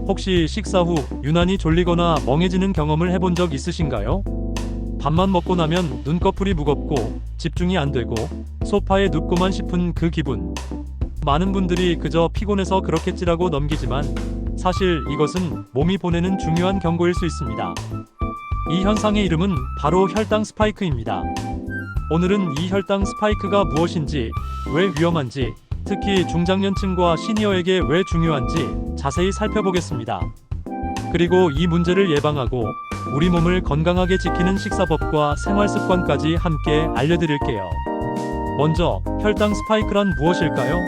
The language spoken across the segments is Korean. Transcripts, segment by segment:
혹시 식사 후 유난히 졸리거나 멍해지는 경험을 해본 적 있으신가요? 밥만 먹고 나면 눈꺼풀이 무겁고 집중이 안 되고 소파에 눕고만 싶은 그 기분. 많은 분들이 그저 피곤해서 그렇겠지라고 넘기지만 사실 이것은 몸이 보내는 중요한 경고일 수 있습니다. 이 현상의 이름은 바로 혈당 스파이크입니다. 오늘은 이 혈당 스파이크가 무엇인지, 왜 위험한지, 특히 중장년층과 시니어에게 왜 중요한지 자세히 살펴보겠습니다. 그리고 이 문제를 예방하고 우리 몸을 건강하게 지키는 식사법과 생활습관까지 함께 알려드릴게요. 먼저 혈당 스파이크란 무엇일까요?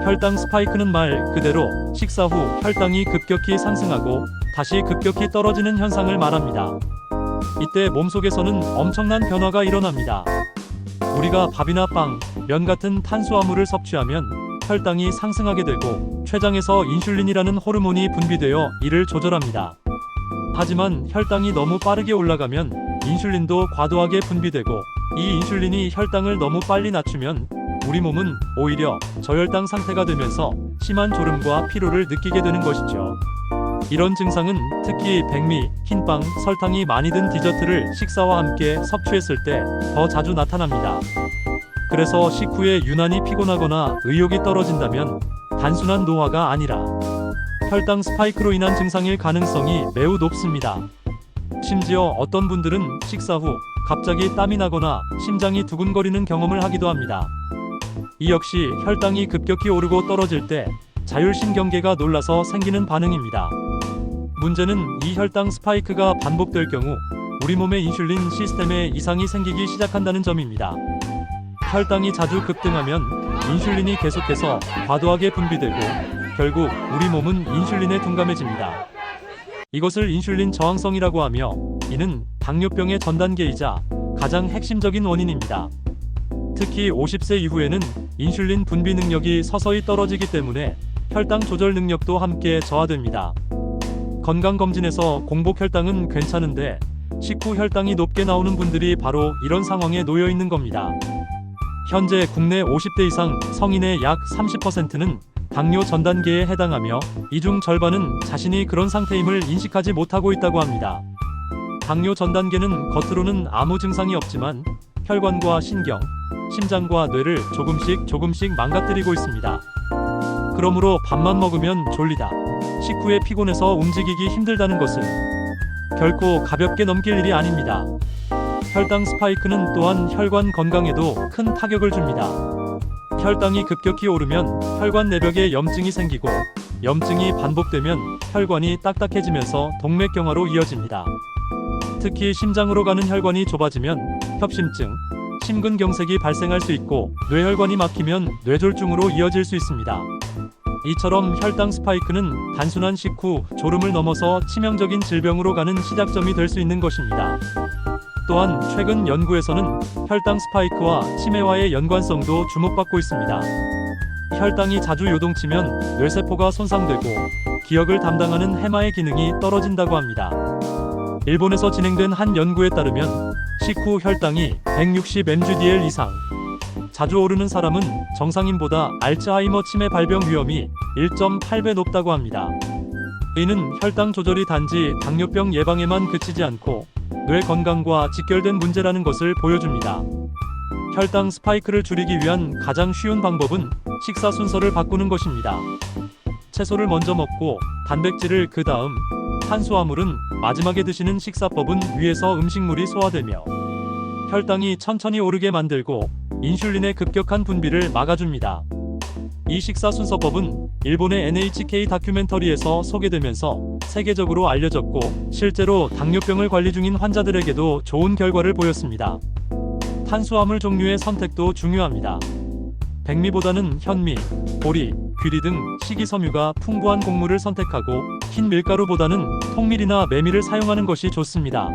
혈당 스파이크는 말 그대로 식사 후 혈당이 급격히 상승하고 다시 급격히 떨어지는 현상을 말합니다. 이때 몸속에서는 엄청난 변화가 일어납니다. 우리가 밥이나 빵, 면 같은 탄수화물을 섭취하면 혈당이 상승하게 되고 췌장에서 인슐린이라는 호르몬이 분비되어 이를 조절합니다. 하지만 혈당이 너무 빠르게 올라가면 인슐린도 과도하게 분비되고 이 인슐린이 혈당을 너무 빨리 낮추면 우리 몸은 오히려 저혈당 상태가 되면서 심한 졸음과 피로를 느끼게 되는 것이죠. 이런 증상은 특히 백미, 흰빵, 설탕이 많이 든 디저트를 식사와 함께 섭취했을 때 더 자주 나타납니다. 그래서 식후에 유난히 피곤하거나 의욕이 떨어진다면 단순한 노화가 아니라 혈당 스파이크로 인한 증상일 가능성이 매우 높습니다. 심지어 어떤 분들은 식사 후 갑자기 땀이 나거나 심장이 두근거리는 경험을 하기도 합니다. 이 역시 혈당이 급격히 오르고 떨어질 때 자율신경계가 놀라서 생기는 반응입니다. 문제는 이 혈당 스파이크가 반복될 경우 우리 몸의 인슐린 시스템에 이상이 생기기 시작한다는 점입니다. 혈당이 자주 급등하면 인슐린이 계속해서 과도하게 분비되고 결국 우리 몸은 인슐린에 둔감해집니다. 이것을 인슐린 저항성이라고 하며 이는 당뇨병의 전 단계이자 가장 핵심적인 원인입니다. 특히 50세 이후에는 인슐린 분비 능력이 서서히 떨어지기 때문에 혈당 조절 능력도 함께 저하됩니다. 건강검진에서 공복 혈당은 괜찮은데 식후 혈당이 높게 나오는 분들이 바로 이런 상황에 놓여 있는 겁니다. 현재 국내 50대 이상 성인의 약 30%는 당뇨 전 단계에 해당하며 이 중 절반은 자신이 그런 상태임을 인식하지 못하고 있다고 합니다. 당뇨 전 단계는 겉으로는 아무 증상이 없지만 혈관과 신경, 심장과 뇌를 조금씩 망가뜨리고 있습니다. 그러므로 밥만 먹으면 졸리다, 식후에 피곤해서 움직이기 힘들다는 것은 결코 가볍게 넘길 일이 아닙니다. 혈당 스파이크는 또한 혈관 건강에도 큰 타격을 줍니다. 혈당이 급격히 오르면 혈관 내벽에 염증이 생기고 염증이 반복되면 혈관이 딱딱해지면서 동맥경화로 이어집니다. 특히 심장으로 가는 혈관이 좁아지면 협심증, 심근경색이 발생할 수 있고 뇌혈관이 막히면 뇌졸중으로 이어질 수 있습니다. 이처럼 혈당 스파이크는 단순한 식후 졸음을 넘어서 치명적인 질병으로 가는 시작점이 될 수 있는 것입니다. 또한 최근 연구에서는 혈당 스파이크와 치매와의 연관성도 주목받고 있습니다. 혈당이 자주 요동치면 뇌세포가 손상되고 기억을 담당하는 해마의 기능이 떨어진다고 합니다. 일본에서 진행된 한 연구에 따르면 식후 혈당이 160 mg/dl 이상 자주 오르는 사람은 정상인보다 알츠하이머 치매 발병 위험이 1.8배 높다고 합니다. 이는 혈당 조절이 단지 당뇨병 예방에만 그치지 않고 뇌 건강과 직결된 문제라는 것을 보여줍니다. 혈당 스파이크를 줄이기 위한 가장 쉬운 방법은 식사 순서를 바꾸는 것입니다. 채소를 먼저 먹고 단백질을 그 다음, 탄수화물은 마지막에 드시는 식사법은 위에서 음식물이 소화되며 혈당이 천천히 오르게 만들고 인슐린의 급격한 분비를 막아줍니다. 이 식사 순서법은 일본의 NHK 다큐멘터리에서 소개되면서 세계적으로 알려졌고 실제로 당뇨병을 관리 중인 환자들에게도 좋은 결과를 보였습니다. 탄수화물 종류의 선택도 중요합니다. 백미보다는 현미, 보리, 귀리 등 식이섬유가 풍부한 곡물을 선택하고 흰 밀가루보다는 통밀이나 메밀을 사용하는 것이 좋습니다.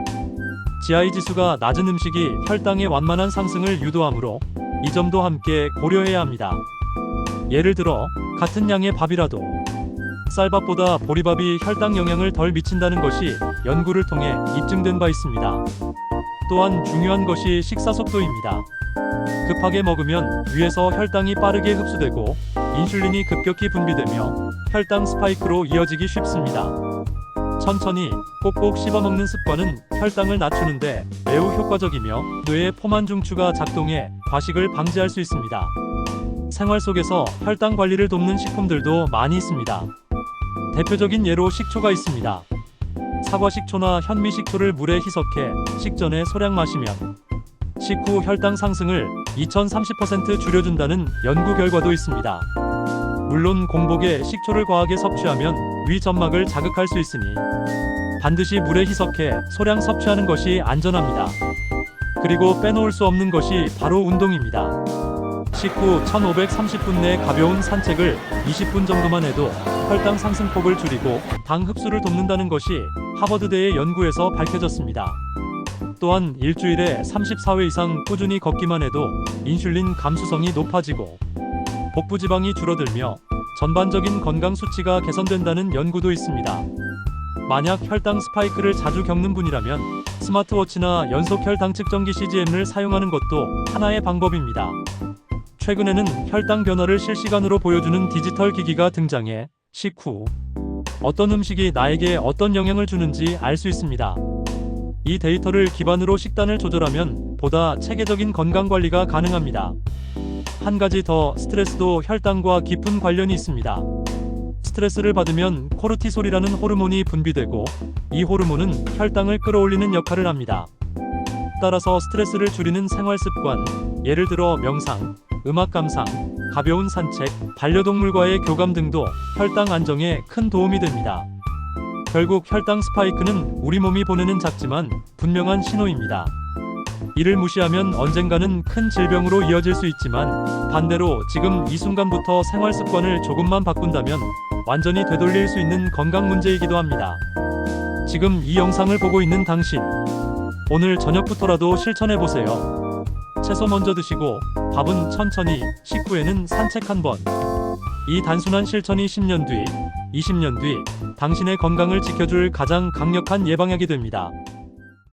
GI 지수가 낮은 음식이 혈당의 완만한 상승을 유도하므로 이 점도 함께 고려해야 합니다. 예를 들어 같은 양의 밥이라도 쌀밥보다 보리밥이 혈당 영향을 덜 미친다는 것이 연구를 통해 입증된 바 있습니다. 또한 중요한 것이 식사 속도입니다. 급하게 먹으면 위에서 혈당이 빠르게 흡수되고 인슐린이 급격히 분비되며 혈당 스파이크로 이어지기 쉽습니다. 천천히 꼭꼭 씹어먹는 습관은 혈당을 낮추는데 매우 효과적이며 뇌의 포만 중추가 작동해 과식을 방지할 수 있습니다. 생활 속에서 혈당 관리를 돕는 식품들도 많이 있습니다. 대표적인 예로 식초가 있습니다. 사과 식초나 현미 식초를 물에 희석해 식전에 소량 마시면 식후 혈당 상승을 2030% 줄여준다는 연구 결과도 있습니다. 물론 공복에 식초를 과하게 섭취하면 위 점막을 자극할 수 있으니 반드시 물에 희석해 소량 섭취하는 것이 안전합니다. 그리고 빼놓을 수 없는 것이 바로 운동입니다. 식후 1530분 내 가벼운 산책을 20분 정도만 해도 혈당 상승폭을 줄이고 당 흡수를 돕는다는 것이 하버드대의 연구에서 밝혀졌습니다. 또한 일주일에 34회 이상 꾸준히 걷기만 해도 인슐린 감수성이 높아지고 복부 지방이 줄어들며 전반적인 건강 수치가 개선된다는 연구도 있습니다. 만약 혈당 스파이크를 자주 겪는 분이라면 스마트워치나 연속 혈당 측정기 CGM을 사용하는 것도 하나의 방법입니다. 최근에는 혈당 변화를 실시간으로 보여주는 디지털 기기가 등장해 식후 어떤 음식이 나에게 어떤 영향을 주는지 알 수 있습니다. 이 데이터를 기반으로 식단을 조절하면 보다 체계적인 건강 관리가 가능합니다. 한 가지 더, 스트레스도 혈당과 깊은 관련이 있습니다. 스트레스를 받으면 코르티솔이라는 호르몬이 분비되고 이 호르몬은 혈당을 끌어올리는 역할을 합니다. 따라서 스트레스를 줄이는 생활 습관, 예를 들어 명상, 음악 감상, 가벼운 산책, 반려동물과의 교감 등도 혈당 안정에 큰 도움이 됩니다. 결국 혈당 스파이크는 우리 몸이 보내는 작지만 분명한 신호입니다. 이를 무시하면 언젠가는 큰 질병으로 이어질 수 있지만 반대로 지금 이 순간부터 생활 습관을 조금만 바꾼다면 완전히 되돌릴 수 있는 건강 문제이기도 합니다. 지금 이 영상을 보고 있는 당신, 오늘 저녁부터라도 실천해보세요. 채소 먼저 드시고 밥은 천천히, 식후에는 산책 한번. 이 단순한 실천이 10년 뒤, 20년 뒤 당신의 건강을 지켜줄 가장 강력한 예방약이 됩니다.